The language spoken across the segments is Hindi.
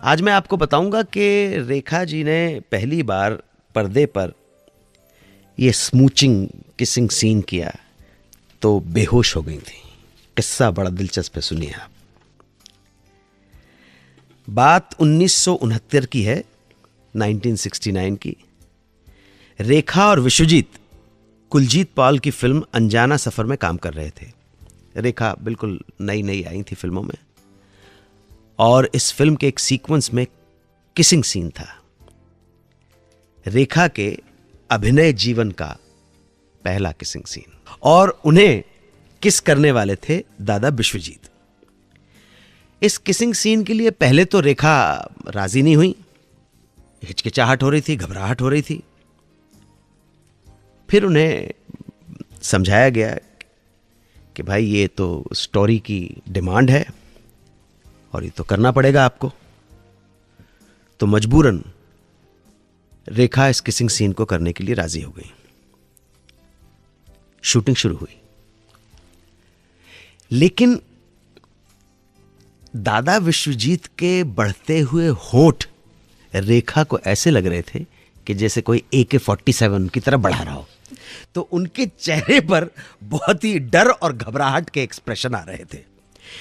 आज मैं आपको बताऊंगा कि रेखा जी ने पहली बार पर्दे पर ये स्मूचिंग किसिंग सीन किया तो बेहोश हो गई थी। किस्सा बड़ा दिलचस्प है, सुनिए आप। बात 1969 की है, 1969 की। रेखा और विश्वजीत कुलजीत पॉल की फिल्म अनजाना सफर में काम कर रहे थे। रेखा बिल्कुल नई नई आई थी फिल्मों में और इस फिल्म के एक सीक्वेंस में किसिंग सीन था। रेखा के अभिनय जीवन का पहला किसिंग सीन, और उन्हें किस करने वाले थे दादा विश्वजीत। इस किसिंग सीन के लिए पहले तो रेखा राजी नहीं हुई, हिचकिचाहट हो रही थी, घबराहट हो रही थी। फिर उन्हें समझाया गया कि भाई ये तो स्टोरी की डिमांड है और ये तो करना पड़ेगा आपको। तो मजबूरन रेखा इस किसिंग सीन को करने के लिए राजी हो गई। शूटिंग शुरू हुई, लेकिन दादा विश्वजीत के बढ़ते हुए होठ रेखा को ऐसे लग रहे थे कि जैसे कोई AK-47 की तरह बढ़ा रहा हो। तो उनके चेहरे पर बहुत ही डर और घबराहट के एक्सप्रेशन आ रहे थे,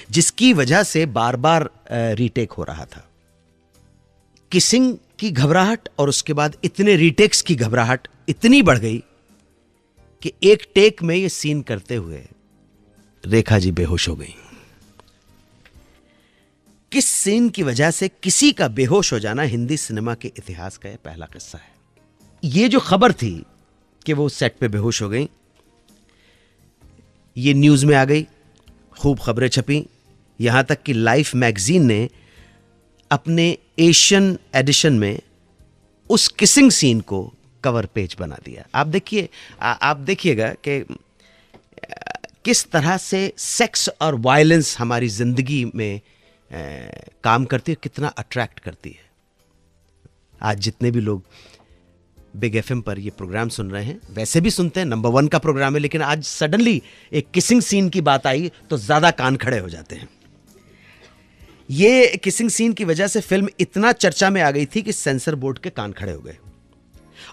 जिसकी वजह से बार बार रीटेक हो रहा था। किसिंग की घबराहट और उसके बाद इतने रीटेक्स की घबराहट इतनी बढ़ गई कि एक टेक में ये सीन करते हुए रेखा जी बेहोश हो गई। किस सीन की वजह से किसी का बेहोश हो जाना हिंदी सिनेमा के इतिहास का यह पहला किस्सा है। ये जो खबर थी कि वो सेट पे बेहोश हो गई, ये न्यूज में आ गई, खूब खबरें छपी। यहां तक कि लाइफ मैगजीन ने अपने एशियन एडिशन में उस किसिंग सीन को कवर पेज बना दिया। आप देखिएगा कि किस तरह से सेक्स और वायलेंस हमारी जिंदगी में काम करती है, कितना अट्रैक्ट करती है। आज जितने भी लोग बिग FM पर ये प्रोग्राम सुन रहे हैं, वैसे भी सुनते हैं, नंबर 1 का प्रोग्राम है, लेकिन आज सडनली एक किसिंग सीन की बात आई तो ज्यादा कान खड़े हो जाते हैं। ये किसिंग सीन की वजह से फिल्म इतना चर्चा में आ गई थी कि सेंसर बोर्ड के कान खड़े हो गए,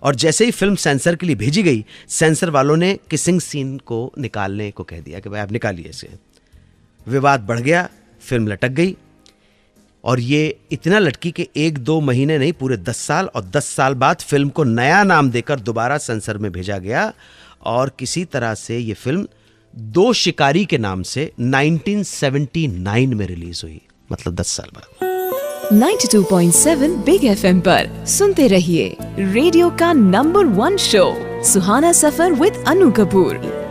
और जैसे ही फिल्म सेंसर के लिए भेजी गई, सेंसर वालों ने किसिंग सीन को निकालने को कह दिया कि भाई आप निकालिए इसे। विवाद बढ़ गया, फिल्म लटक गई, और ये इतना लटकी कि 1-2 महीने नहीं, पूरे 10 साल, और 10 साल बाद फिल्म को नया नाम देकर दोबारा सेंसर में भेजा गया, और किसी तरह से ये फिल्म 2 शिकारी के नाम से 1979 में रिलीज हुई, मतलब 10 साल बाद। 92.7 बिग FM पर सुनते रहिए रेडियो का number 1 show Suhana suffer with Anu Kapoor.